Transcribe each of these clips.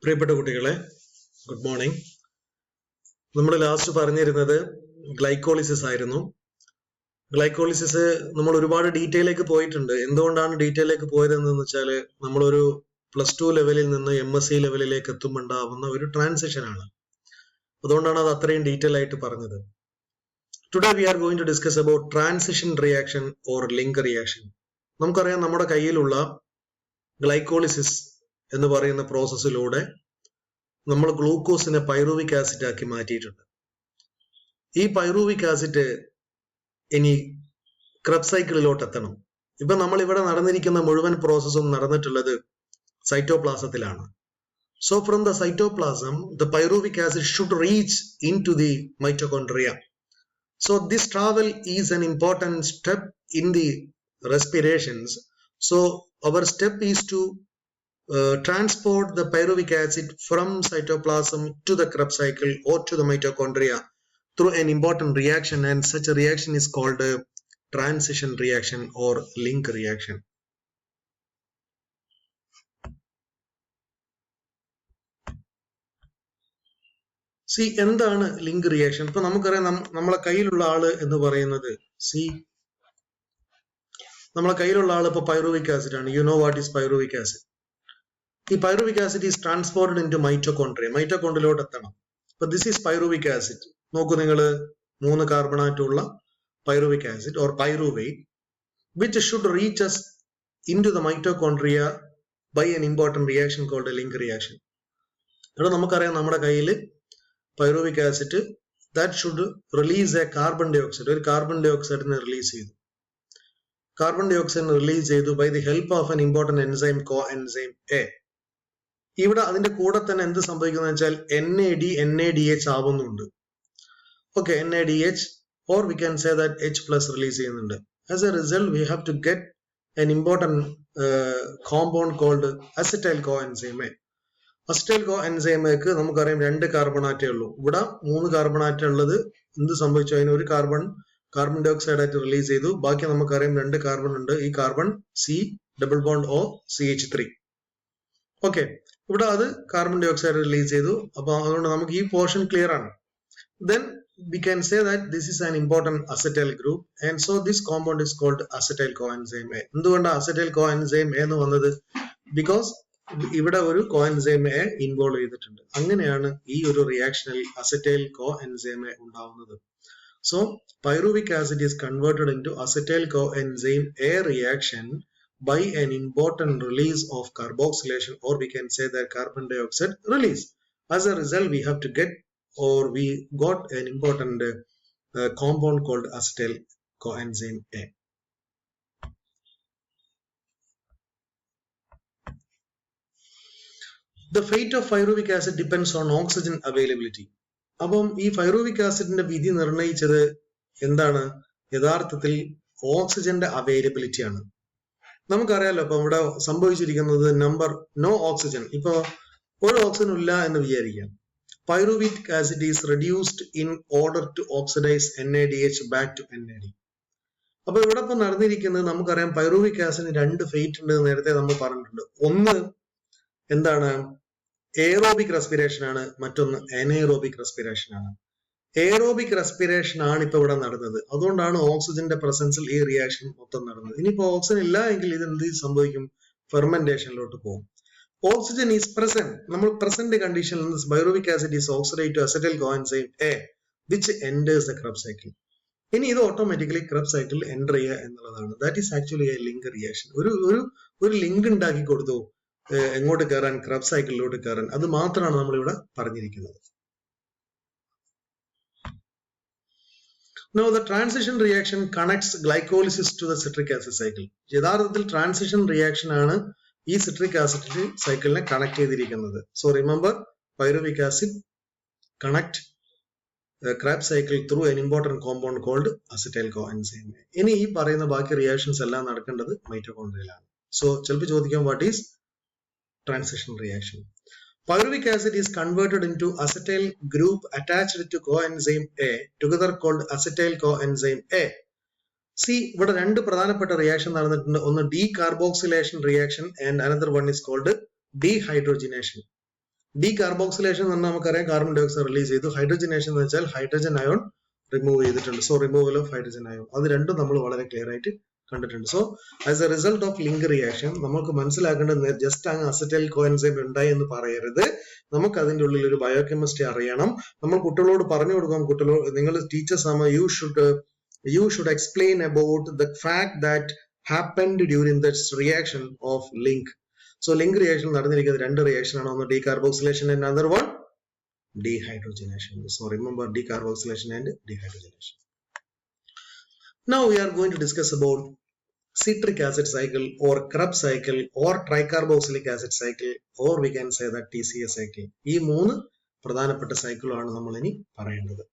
പ്രിയപ്പെട്ട കുട്ടികളെ, good morning. നമ്മൾ ലാസ്റ്റ് പറഞ്ഞിരുന്നത് ഗ്ലൈക്കോളിസിസ് ആയിരുന്നു. ഗ്ലൈക്കോളിസിസ് നമ്മൾ ഒരുപാട് ഡീറ്റെയിലേക്ക് പോയിട്ടുണ്ട്. എന്തുകൊണ്ടാണ് ഡീറ്റെയിലേക്ക് പോയതെന്ന് വെച്ചാൽ നമ്മളൊരു +2 ലെവലിൽ നിന്ന് MSc ലെവലിലേക്ക് എത്തുമ്പോണ്ടാവുന്ന ഒരു ട്രാൻസിഷൻ ആണ്. അതുകൊണ്ടാണ് അത് അത്രയും ഡീറ്റെയിൽ ആയിട്ട് പറഞ്ഞത്. Today we are going to discuss about transition reaction or link reaction. നമുക്കറിയാം, നമ്മുടെ കയ്യിലുള്ള ഗ്ലൈക്കോളിസിസ് എന്ന് പറയുന്ന പ്രോസസ്സിലൂടെ നമ്മൾ ഗ്ലൂക്കോസിനെ പൈറുവിക് ആസിഡ് ആക്കി മാറ്റിയിട്ടുണ്ട്. ഈ പൈറുവിക് ആസിഡ് ഇനി ക്രബ് സൈക്കിളിലോട്ട് എത്തണം. ഇപ്പൊ നമ്മൾ ഇവിടെ നടന്നിരിക്കുന്ന മുഴുവൻ പ്രോസസ്സും നടന്നിട്ടുള്ളത് സൈറ്റോപ്ലാസത്തിലാണ്. So from the cytoplasm, the pyruvic acid should reach into the mitochondria. So this travel is an important step in the respirations. So our step is to transport the pyruvic acid from cytoplasm to the Krebs cycle or to the mitochondria through an important reaction, and such a reaction is called a transition reaction or link reaction. C, എന്താണ് link reaction? ഇപ്പൊ നമുക്കറിയാം, നമ്മളെ കയ്യിലുള്ള ആള് എന്ന് പറയുന്നത് നമ്മളെ കയ്യിലുള്ള ആള് ഇപ്പൊ പൈറുവിക് ആസിഡ് ആണ്. You know what is pyruvic acid? ഈ pyruvic acid is transported into mitochondria. മൈറ്റോകോൺട്രിയയിലോട്ട് എത്തണം. അപ്പൊ ദിസ് ഈസ് പൈറുവിക് ആസിഡ്. നോക്കൂ നിങ്ങൾ, 3 കാർബണാറ്റുള്ള pyruvic acid or pyruvate which should reach us into the mitochondria by an important reaction called a link reaction. ഇവിടെ നമുക്കറിയാം, നമ്മുടെ കയ്യിൽ pyruvic acid that should release a carbon dioxide. ഒരു carbon ഡൈ ഓക്സൈഡിനെ റിലീസ് ചെയ്തു. കാർബൺ ഡൈ ഓക്സൈഡിനെ റിലീസ് ചെയ്തു by the help of an important enzyme coenzyme A. ഇവിടെ അതിന്റെ കൂടെ തന്നെ എന്ത് സംഭവിക്കുന്നത് വെച്ചാൽ NAD NADH ആവുന്നുണ്ട്. Okay, NADH or we can say that H+ release ചെയ്യുന്നുണ്ട്. As a result, we have to get an important compound called acetyl coenzyme A. Acetyl കോഎൻസൈമേക്ക് നമുക്കറിയാം 2 കാർബണാറ്റേ ഉള്ളൂ. ഇവിടെ 3 കാർബണാറ്റ ഉള്ളത്. എന്ത് സംഭവിച്ചു? അതിന് ഒരു കാർബൺ ഡൈ ഓക്സൈഡ് ആയിട്ട് റിലീസ് ചെയ്തു. ബാക്കി നമുക്കറിയാം 2 കാർബൺ ഉണ്ട്. ഈ കാർബൺ C+O CH3. ഓക്കെ, ഇവിടെ അത് കാർബൺ ഡൈ ഓക്സൈഡ് റിലീസ് ചെയ്തു. അപ്പൊ അതുകൊണ്ട് നമുക്ക് ഈ പോർഷൻ ക്ലിയർ ആണ്. Then we can say that this is an important acetyl group, and so this compound is called acetyl coenzyme A. എന്തുകൊണ്ടാണ് acetyl coenzyme A എന്ന് വന്നത്? Because ഇവിടെ ഒരു കോഎൻസൈം എ ഇൻവോൾവ് ചെയ്തിട്ടുണ്ട്. അങ്ങനെയാണ് ഈ ഒരു റിയാക്ഷനിൽ അസറ്റൈൽ കോഎൻസൈം എ ഉണ്ടാവുന്നത്. So pyruvic acid is converted into acetyl coenzyme A reaction by an important release of carboxylation, or we can say that carbon dioxide release. As a result, we have to get, or we got an important compound called acetyl coenzyme A. The fate of pyruvic acid depends on oxygen availability. അപ്പം ഈ pyruvic ആസിഡിന്റെ വിധി നിർണയിച്ചത് എന്താണ്? യഥാർത്ഥത്തിൽ ഓക്സിജന്റെ availability ആണ്. നമുക്കറിയാലോ, അപ്പൊ ഇവിടെ സംഭവിച്ചിരിക്കുന്നത് നോ ഓക്സിജൻ. ഇപ്പൊ ഒരു ഓക്സിജൻ ഇല്ല എന്ന് വിചാരിക്കാം. Pyruvic acid is reduced in order to oxidise NADH back to NAD. അപ്പൊ ഇവിടെ ഇപ്പൊ നടന്നിരിക്കുന്നത് നമുക്കറിയാം, പൈറുവിക് ആസിഡിന് 2 ഫേറ്റ് ഉണ്ട്. നേരത്തെ നമ്മൾ പറഞ്ഞിട്ടുണ്ട്. ഒന്ന് എന്താണ്? എയറോബിക് റെസ്പിറേഷൻ ആണ്. മറ്റൊന്ന് അനൈറോബിക് റെസ്പിറേഷൻ ആണ്. എയറോബിക് റെസ്പിറേഷൻ ആണ് ഇപ്പൊ ഇവിടെ നടന്നത്. അതുകൊണ്ടാണ് ഓക്സിജന്റെ പ്രസൻസിൽ ഈ റിയാക്ഷൻ മൊത്തം നടന്നത്. ഇനിയിപ്പോ ഓക്സിജൻ ഇല്ല എങ്കിൽ ഇത് എന്ത് സംഭവിക്കും? ഫെർമെന്റേഷനിലോട്ട് പോകും. Oxygen is present. നമ്മൾ പ്രസന്റ് കണ്ടീഷനിൽ നിന്ന് pyruvic acid is oxidised to acetyl coenzyme A which enters the Krebs cycle. ഇനി ഇത് ഓട്ടോമാറ്റിക്കലി Krebs cycle എൻ്റർ ചെയ്യുക എന്നുള്ളതാണ്. That is actually A link reaction. ഒരു ലിങ്ക് ഉണ്ടാക്കി കൊടുത്തു എങ്ങോട്ട് കയറാൻ? Krebs സൈക്കിളിലോട്ട് കയറാൻ. അത് മാത്രമാണ് നമ്മളിവിടെ പറഞ്ഞിരിക്കുന്നത്. Now the transition reaction connects glycolysis to the citric acid cycle. യഥാർത്ഥത്തിൽ ട്രാൻസിഷൻ റിയാക്ഷൻ ആണ് ഈ സിട്രിക് ആസിഡ് സൈക്കിളിനെ കണക്ട് ചെയ്തിരിക്കുന്നത്. So remember, pyruvic acid connect Krebs cycle through an important compound called acetyl coenzyme A. ഇനി ഈ പറയുന്ന ബാക്കി reactions എല്ലാം നടക്കേണ്ടത് മൈറ്റോകോൺട്രിയയിലാണ്. സോ ചിലപ്പോൾ ചോദിക്കാം, what is transition reaction? Pyruvic acid is converted into acetyl group attached to coenzyme A, together called acetyl coenzyme A. See, ഇവിടെ 2 പ്രധാനപ്പെട്ട റിയാക്ഷൻ നടന്നിട്ടുണ്ട്. ഒന്ന് decarboxylation reaction and another one is called dehydrogenation. Decarboxylation എന്ന് നമുക്കറിയാം, carbon dye oxide release ചെയ്തു. Hydrogenation എന്ന് വെച്ചാൽ hydrogen ion remove ചെയ്തിട്ടുണ്ട്. So removal of hydrogen ion, അത് രണ്ടും നമ്മൾ വളരെ ക്ലിയർ ആയിട്ട് കണ്ടിട്ടുണ്ട്. So as A result of link reaction നമുക്ക് മനസ്സിലാക്കേണ്ടത് ജസ്റ്റ് അങ്ങ് അസറ്റൈൽ കോഎൻസൈം ഉണ്ടായി എന്ന് പറയരുത്. നമുക്ക് അതിന്റെ ഉള്ളിൽ ഒരു ബയോകെമിസ്ട്രി അറിയണം. നമ്മൾ കുട്ടികളോട് പറഞ്ഞു കൊടുക്കാം, കുട്ടികളോട് നിങ്ങൾ ടീച്ചേഴ്സ് ആകുമ്പോൾ you should explain about the fact that happened during this reaction of link. So link reaction നടന്നിരിക്കുന്നത് രണ്ട് റിയാക്ഷൻ ആണ്. ഒന്ന് decarboxylation and another one dehydrogenation. So remember decarboxylation and dehydrogenation. Now we are going to discuss about citric acid cycle or Krebs cycle or tricarboxylic acid cycle, or we can say that TCA cycle. ഈ മൂന്ന് പ്രധാനപ്പെട്ട സൈക്കിളാണ് നമ്മൾ ഇനി പറയേണ്ടത്.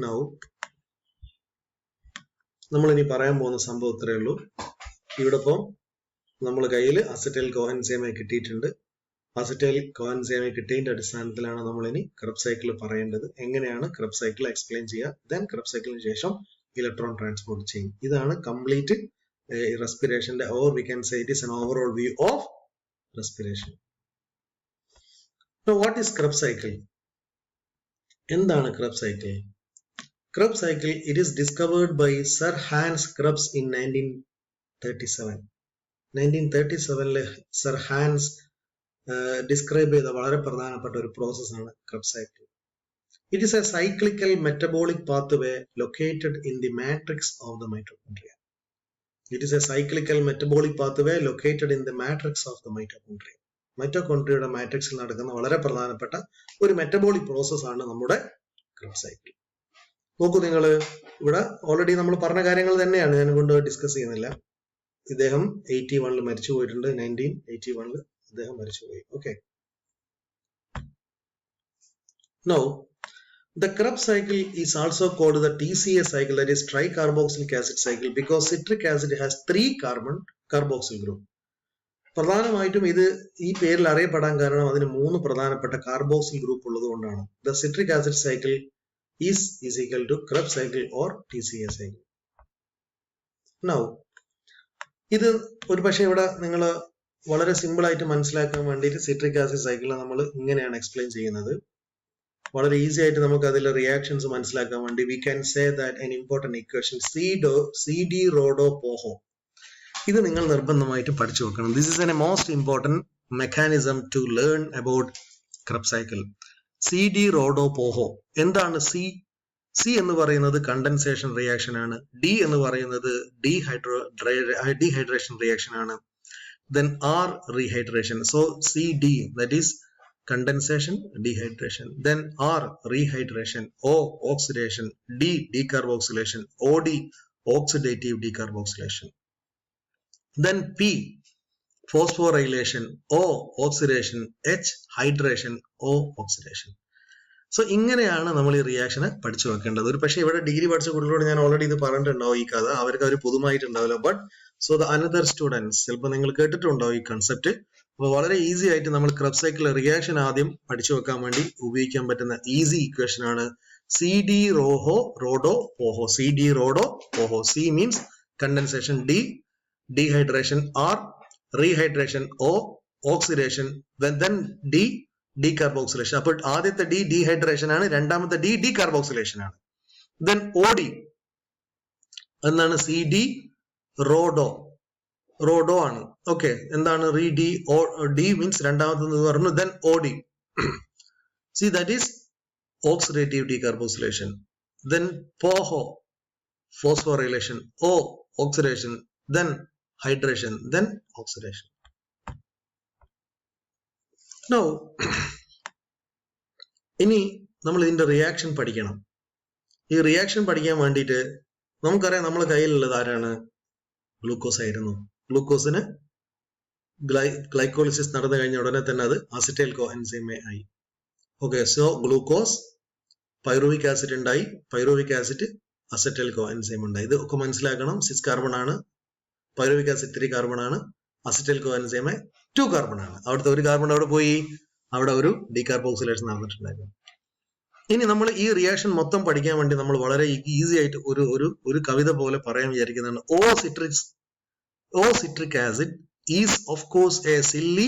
Now നമ്മൾ ഇനി പറയാൻ പോകുന്ന സംഭവം ഇത്രയേ ഉള്ളൂ. ഇവിടെ ഇപ്പം നമ്മൾ കയ്യിൽ അസറ്റൈൽ കോഎൻസൈമെ കിട്ടിയിട്ടുണ്ട്. അസറ്റൈൽ കോഎൻസൈമെ കിട്ടിയതിന്റെ അടിസ്ഥാനത്തിലാണ് നമ്മൾ ഇനി Krebs സൈക്കിൾ പറയേണ്ടത്. എങ്ങനെയാണ് Krebs സൈക്കിൾ എക്സ്പ്ലെയിൻ ചെയ്യുക, ദെൻ Krebs സൈക്കിളിന് ശേഷം ഇലക്ട്രോൺ ട്രാൻസ്പോർട്ട് ചെയ്യും. ഇതാണ് കംപ്ലീറ്റ് റെസ്പിറേഷന്റെ, or we can say it is an overall view of respiration. Now what is Krebs cycle? എന്താണ് Krebs cycle? Krebs cycle, it is discovered by Sir Hans Krebs in 1937. 1937 Sir Hans describe ചെയ്ത വളരെ പ്രധാനപ്പെട്ട ഒരു പ്രോസസ്സാണ് Krebs cycle. It is a cyclical metabolic pathway located in the matrix of the mitochondria. It is a cyclical metabolic pathway located in the matrix of the mitochondria. മൈറ്റോകോൺട്രിയയുടെ മാട്രിക്സിൽ നടക്കുന്ന വളരെ പ്രധാനപ്പെട്ട ഒരു മെറ്റബോളിക് പ്രോസസ്സാണ് നമ്മുടെ Krebs cycle. നോക്കൂ, നിങ്ങൾ ഇവിടെ ഓൾറെഡി നമ്മൾ പറഞ്ഞ കാര്യങ്ങൾ തന്നെയാണ്, ഞാൻ കൊണ്ട് ഡിസ്കസ് ചെയ്യുന്നില്ല. ഇദ്ദേഹം 81 മരിച്ചു പോയിട്ടുണ്ട്. 1981 ഇദ്ദേഹം മരിച്ചുപോയി. Okay. Now the Krebs cycle is also called the TCA cycle, that is tricarboxylic acid cycle, because citric acid has 3 carbon carboxyl group. പ്രധാനമായിട്ടും ഇത് ഈ പേരിൽ അറിയപ്പെടാൻ കാരണം അതിന് 3 പ്രധാനപ്പെട്ട കാർബോക്സിൽ ഗ്രൂപ്പ് ഉള്ളത് കൊണ്ടാണ്. The citric acid cycle is equal to Krebs cycle or TCA cycle. Now ഇത് ഒരു പക്ഷേ ഇവിടെ നിങ്ങൾ വളരെ സിമ്പിൾ ആയിട്ട് മനസ്സിലാക്കാൻ വേണ്ടിയിട്ട് സിട്രിക് ആസിഡ് സൈക്കിൾ നമ്മൾ ഇങ്ങനെയാണ് എക്സ്പ്ലെയിൻ ചെയ്യുന്നത്. വളരെ ഈസി ആയിട്ട് നമുക്ക് അതിലെ റിയാക്ഷൻസ് മനസ്സിലാക്കാൻ വേണ്ടി we can say that an important equation CD Rhodo POHO, ഇത് നിങ്ങൾ നിർബന്ധമായിട്ട് പഠിച്ചു വെക്കണം. This is a most important mechanism to learn about Krebs cycle. CD Rhodo POHO. എന്താണ് C? C എന്ന് പറയുന്നത് കണ്ടൻസേഷൻ റിയാക്ഷൻ ആണ്. D എന്ന് പറയുന്നത് ഡീഹൈഡ്രേഷൻ റിയാക്ഷൻ ആണ്. Then R rehydration. So CD, that is condensation, dehydration. Then R rehydration, O oxidation, D decarboxylation, OD oxidative decarboxylation. Then P phosphorylation, O oxidation, H hydration, O oxidation. So ഇങ്ങനെയാണ് നമ്മൾ ഈ റിയാക്ഷനെ പഠിച്ചു വെക്കേണ്ടത്. ഒരു പക്ഷേ ഇവിടെ degree പഠിച്ച കുട്ടികളോട് ഞാൻ ഓൾറെഡി ഇത് പറഞ്ഞിട്ടുണ്ടാവും ഈ കഥ, അവർക്ക് അവർ പുതുമായിട്ടുണ്ടാവില്ല. But so the another students ചിലപ്പോൾ നിങ്ങൾ കേട്ടിട്ടുണ്ടാവും ഈ കൺസെപ്റ്റ്. അപ്പോൾ വളരെ ഈസി ആയിട്ട് നമ്മൾ Krebs cycle റിയാക്ഷൻ ആദ്യം പഠിച്ചു വെക്കാൻ വേണ്ടി ഉപയോഗിക്കാൻ പറ്റുന്ന ഈസി ഇക്വേഷൻ ആണ് CD Rhodo POHO. CD Rhodo POHO. C means condensation, D dehydration, R rehydration, O oxidation, then D decarboxylation. അപ്പോൾ ആദ്യത്തെ D dehydration ആണ്, രണ്ടാമത്തെ D decarboxylation ആണ്. Then OD എന്താണ്? CD Rhodo ആണ്. ഓക്കെ, എന്താണ് D means രണ്ടാമത്തെ പറഞ്ഞു. Then OD, see that is oxidative decarboxylation. Then POHO phosphorylation, O oxidation, then hydration, then oxidation. Now ഇനി നമ്മൾ ഇതിന്റെ റിയാക്ഷൻ പഠിക്കണം. ഈ റിയാക്ഷൻ പഠിക്കാൻ വേണ്ടിയിട്ട് നമുക്കറിയാം നമ്മളെ കയ്യിലുള്ളത് ആരാണ്? ഗ്ലൂക്കോസ് ആയിരുന്നു. ഗ്ലൂക്കോസിന് ഗ്ലൈക്കോളിസിസ് നടന്നു കഴിഞ്ഞ ഉടനെ തന്നെ അത് അസറ്റൈൽ കോഎൻസൈമെ ആയി. Okay, so glucose, pyruvic acid ഉണ്ടായി, പൈറുവിക് ആസിഡ് അസറ്റൈൽ കോഎൻസൈം ഉണ്ടായി. ഇത് ഒക്കെ മനസ്സിലാക്കണം. 6 കാർബൺ ആണ്, പൈറുവിക് ആസിഡ് 3 കാർബൺ ആണ്, അസറ്റൈൽ കോഎൻസൈമെ 2 കാർബൺ ആണ്. അവിടുത്തെ 1 കാർബൺ അവിടെ പോയി, അവിടെ ഒരു ഡീകാർബോക്സിലേഷൻ നടന്നിട്ടുണ്ടായിരുന്നു. ഇനി നമ്മൾ ഈ റിയാക്ഷൻ മൊത്തം പഠിക്കാൻ വേണ്ടി നമ്മൾ വളരെ ഈസി ആയിട്ട് ഒരു കവിത പോലെ പറയാൻ വിചാരിക്കുന്നതാണ്. O citric acid is of course a silly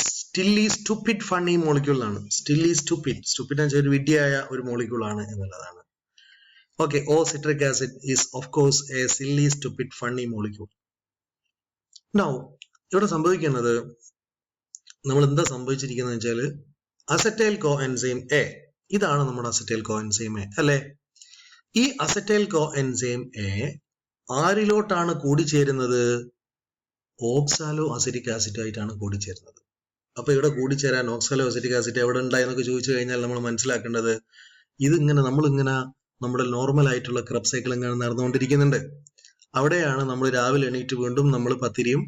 Stilly stupid funny molecule ആണ്. സ്റ്റില്ലി സ്റ്റുപ്പിഡ് എന്ന് വെച്ചാൽ ഒരു വിഡ്ഢിയായ ഒരു മോളിക്യൂൾ ആണ് എന്നുള്ളതാണ്. Okay, oh citric acid is of course a silly stupid funny molecule. Now ഇവിടെ സംഭവിക്കുന്നത്, നമ്മൾ എന്താ സംഭവിച്ചിരിക്കുന്നത് വെച്ചാൽ അസറ്റൈൽ കോ എൻസൈം എ, ഇതാണ് നമ്മുടെ അസറ്റൈൽ കോ എൻസൈം എ അല്ലെ. ഈ അസറ്റൈൽ കോ എൻസൈം എ ആരിലോട്ടാണ് കൂടിച്ചേരുന്നത്? ഓക്സാലോ അസിറ്റിക് ആസിഡ് ആയിട്ടാണ് കൂടിച്ചേരുന്നത്. അപ്പൊ ഇവിടെ കൂടിച്ചേരാൻ ഓക്സാലോ അസിറ്റിക് ആസിഡ് എവിടെ ഉണ്ടായെന്നൊക്കെ ചോദിച്ചു കഴിഞ്ഞാൽ നമ്മൾ മനസ്സിലാക്കേണ്ടത്, ഇതിങ്ങനെ നമ്മളിങ്ങനെ നമ്മുടെ നോർമൽ ആയിട്ടുള്ള ക്രബ് സൈക്കിൾ ഇങ്ങനെ നടന്നുകൊണ്ടിരിക്കുന്നുണ്ട്. അവിടെയാണ് നമ്മൾ രാവിലെ എണീറ്റ് വീണ്ടും നമ്മൾ പത്തിരിയും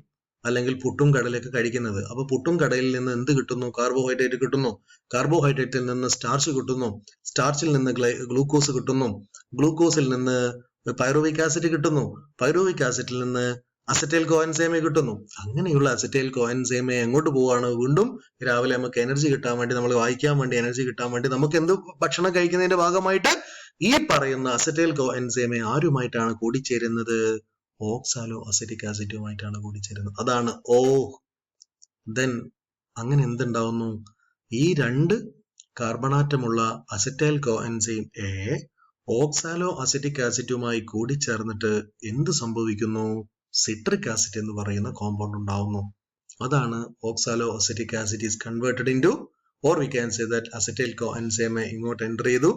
അല്ലെങ്കിൽ പുട്ടും കടലയൊക്കെ കഴിക്കുന്നത്. അപ്പൊ പുട്ടും കടലിൽ നിന്ന് എന്ത് കിട്ടുന്നു? കാർബോഹൈഡ്രേറ്റ് കിട്ടുന്നു. കാർബോഹൈഡ്രേറ്റിൽ നിന്ന് സ്റ്റാർച്ച് കിട്ടുന്നു. സ്റ്റാർച്ചിൽ നിന്ന് ഗ്ലൂക്കോസ് കിട്ടുന്നു. ഗ്ലൂക്കോസിൽ നിന്ന് പൈറുവിക് ആസിഡ് കിട്ടുന്നു. പൈറുവിക് ആസിഡിൽ നിന്ന് അസറ്റൈൽ കോ എൻസൈമെ കിട്ടുന്നു. അങ്ങനെയുള്ള അസറ്റൈൽ കോ എൻസൈമെ എങ്ങോട്ട് പോവാണ്? വീണ്ടും രാവിലെ നമുക്ക് എനർജി കിട്ടാൻ വേണ്ടി, നമ്മൾ വായിക്കാൻ വേണ്ടി എനർജി കിട്ടാൻ വേണ്ടി നമുക്ക് എന്ത് ഭക്ഷണം കഴിക്കുന്നതിന്റെ ഭാഗമായിട്ട് ഈ പറയുന്ന അസറ്റൈൽ കോ എൻസൈമെ ആരുമായിട്ടാണ് കൂടിച്ചേരുന്നത്? ഓക്സാലോ അസിറ്റിക് ആസിഡുമായിട്ടാണ് കൂടിച്ചേരുന്നത്. അതാണ് ഓ. ദെൻ അങ്ങനെ എന്തുണ്ടാവുന്നു? ഈ രണ്ട് കാർബണാറ്റമുള്ള acetyl coenzyme A oxaloacetic ആസിഡുമായി കൂടിച്ചേർന്നിട്ട് എന്ത് സംഭവിക്കുന്നു? സിട്രിക് ആസിഡ് എന്ന് പറയുന്ന കോമ്പൗണ്ട് ഉണ്ടാവുന്നു. അതാണ് oxaloacetic acid is converted into, or we can say that acetyl കോ എൻസൈമെ ഇങ്ങോട്ട് എൻ്റർ ചെയ്തു,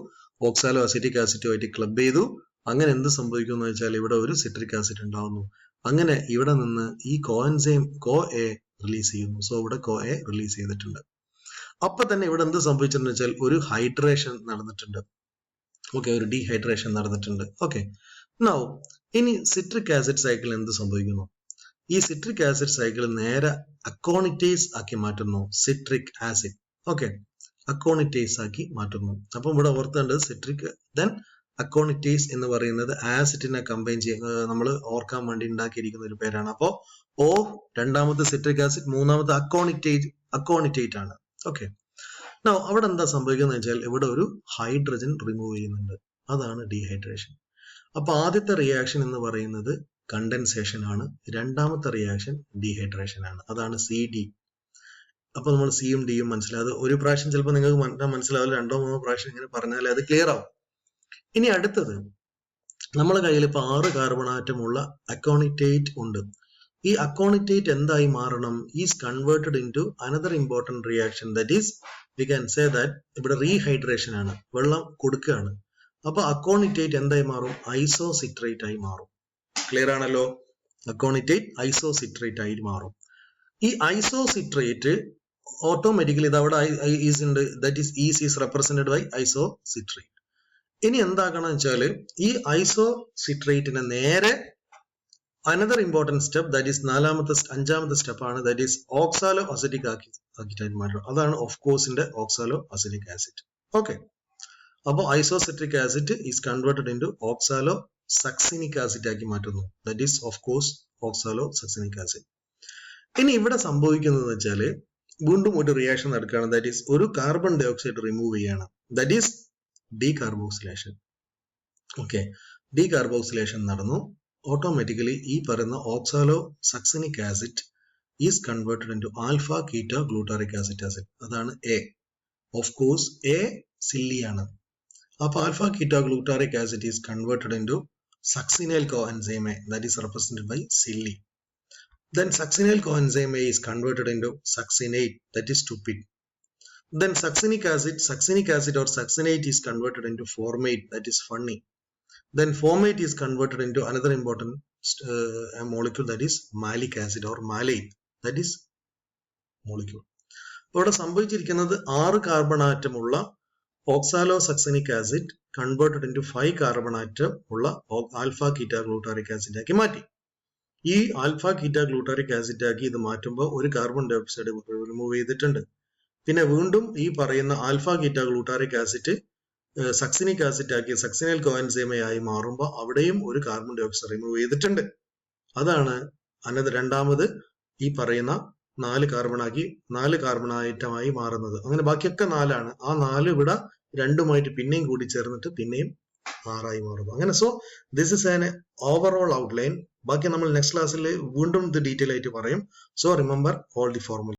ഓക്സാലോ അസിറ്റിക് ആസിഡുമായിട്ട് ക്ലബ് ചെയ്തു. അങ്ങനെ എന്ത് സംഭവിക്കുന്നു വെച്ചാൽ ഇവിടെ ഒരു സിട്രിക് ആസിഡ് ഉണ്ടാവുന്നു. അങ്ങനെ ഇവിടെ നിന്ന് ഈ കോ എൻസൈം കോ എ റിലീസ് ചെയ്യുന്നു. സോ ഇവിടെ കോ എ റിലീസ് ചെയ്തിട്ടുണ്ട്. അപ്പൊ തന്നെ ഇവിടെ എന്ത് സംഭവിച്ചെന്ന് വെച്ചാൽ ഒരു ഹൈഡ്രേഷൻ നടന്നിട്ടുണ്ട്. ഓക്കെ, ഒരു ഡീഹൈഡ്രേഷൻ നടന്നിട്ടുണ്ട്. ഓക്കെ, നൗ ഇനി സിട്രിക് ആസിഡ് സൈക്കിൾ എന്ത് സംഭവിക്കുന്നു? ഈ സിട്രിക് ആസിഡ് സൈക്കിൾ നേരെ അക്കോണിറ്റേസ് ആക്കി മാറ്റുന്നു. സിട്രിക് ആസിഡ് ഓക്കെ, അക്കോണിറ്റേസ് ആക്കി മാറ്റുന്നു. അപ്പം ഇവിടെ ഓർത്തേണ്ടത് സിട്രിക് ദെൻ അക്കോണിറ്റേസ് എന്ന് പറയുന്നത് ആസിഡിനെ കമ്പൈൻ ചെയ്യുന്ന നമ്മൾ ഓർക്കാൻ വേണ്ടി ഉണ്ടാക്കിയിരിക്കുന്ന ഒരു പേരാണ്. അപ്പോ ഓ രണ്ടാമത്തെ സിട്രിക് ആസിഡ്, മൂന്നാമത്തെ അക്കോണിറ്റേറ്റ് ആണ്. ഓക്കെ, അവിടെ എന്താ സംഭവിക്കുന്നത് വെച്ചാൽ ഇവിടെ ഒരു ഹൈഡ്രജൻ റിമൂവ് ചെയ്യുന്നുണ്ട്. അതാണ് ഡീഹൈഡ്രേഷൻ. അപ്പൊ ആദ്യത്തെ റിയാക്ഷൻ എന്ന് പറയുന്നത് കണ്ടൻസേഷൻ ആണ്. രണ്ടാമത്തെ റിയാക്ഷൻ ഡീഹൈഡ്രേഷൻ ആണ്. അതാണ് സി ഡി. അപ്പൊ നമ്മൾ സിയും ഡിയും മനസ്സിലായത് ഒരു പ്രാവശ്യം ചിലപ്പോൾ നിങ്ങൾക്ക് മനസ്സിലാവില്ല, 2-3 പ്രാവശ്യം ഇങ്ങനെ പറഞ്ഞാലേ അത് ക്ലിയർ ആവും. ഇനി അടുത്തത്, നമ്മളെ കയ്യിൽ ഇപ്പൊ 6 കാർബൺ ആറ്റമുള്ള അക്കോണിറ്റേറ്റ് ഉണ്ട്. ഈ അക്കോണിറ്റേറ്റ് എന്തായി മാറണം? Is converted into another important reaction, that is V can say that ഇവിടെ റീഹൈഡ്രേഷൻ ആണ്, വെള്ളം കൊടുക്കുകയാണ്. അപ്പൊ അക്കോണിറ്റേറ്റ് എന്തായി മാറും? ഐസോസിട്രേറ്റ് ആയി മാറും. ക്ലിയർ ആണല്ലോ? അക്കോണിറ്റേറ്റ് ഐസോസിട്രേറ്റ് ആയി മാറും. ഈ ഐസോസിട്രേറ്റ് ഓട്ടോമാറ്റിക്കലി ഇത് അവിടെ ഈസ് ഉണ്ട്, that is is is represented by isocitrate. ഇനി എന്താക്കണം വെച്ചാൽ ഈ ഐസോസിട്രേറ്റിനെ നേരെ another important step, that is 5ാമത്തെ സ്റ്റെപ്പ് ആണ്, ദാറ്റ് ഈസ് ഓക്സാലോ അസിറ്റിക് ആക്കിയിട്ട് മാറ്റും. അതാണ് ഓഫ് കോഴ്സിന്റെ ഓക്സാലോ അസിറ്റിക് ആസിഡ്. ഓക്കെ, അപ്പോൾ isocitric acid is converted into oxalosuccinic acid ആക്കി മാറ്റുന്നു. That is of course oxalosuccinic acid. ഇനി ഇവിടെ സംഭവിക്കുന്നത് വെച്ചാൽ വീണ്ടും ഒരു റിയാക്ഷൻ നടക്കുകയാണ്, ദാറ്റ് ഈസ് ഒരു കാർബൺ ഡൈ ഓക്സൈഡ് റിമൂവ് ചെയ്യാണ്, that is decarboxylation. Okay, decarboxylation നടന്നു. ഓട്ടോമാറ്റിക്കലി ഈ പറയുന്ന oxalosuccinic acid is converted into alpha ketoglutaric acid. അതാണ് a. Of course a silly ആണ്. അപ്പോൾ alpha ketoglutaric acid is converted into succinyl coenzyme A, that is represented by silly. Then succinyl coenzyme A is converted into succinate, that is stupid. Then succinic acid or succinate is converted into formate, that is funny. Then formate is converted into another important molecule, that is malic acid or malate, that is molecule. ഇവിടെ സംഭവിച്ചിരിക്കുന്നത് 6 carbon atom ഉള്ള oxalo succinic acid converted into 5 carbon atom ഉള്ള alpha ketoglutaric acid ആക്കി മാറ്റി. ഈ alpha ketoglutaric acid ആക്കി ഇത് മാറ്റുമ്പോൾ ഒരു കാർബൺ ഡൈ ഓക്സൈഡ് റിമൂവ് ചെയ്തിട്ടുണ്ട്. പിന്നെ വീണ്ടും ഈ പറയുന്ന alpha ketoglutaric acid succinic acid ആക്കി സക്സിനൈൽ കോഎൻസൈം ആയി മാറുമ്പോൾ അവിടെയും ഒരു കാർബൺ ഡൈ ഓക്സൈഡ് റിമൂവ് ചെയ്തിട്ടുണ്ട്. അതാണ് രണ്ടാമത് ഈ പറയുന്ന 4 കാർബൺ ആയിട്ടമായി മാറുന്നത്. അങ്ങനെ ബാക്കിയൊക്കെ 4 ആണ്. ആ 4 ഇവിടെ 2 പിന്നെയും കൂടി ചേർന്നിട്ട് പിന്നെയും 6 മാറുന്നു. അങ്ങനെ so this is an overall outline. ബാക്കി നമ്മൾ നെക്സ്റ്റ് ക്ലാസ്സിൽ വീണ്ടും ഇത് ഡീറ്റെയിൽ ആയിട്ട് പറയും. So remember all the formula.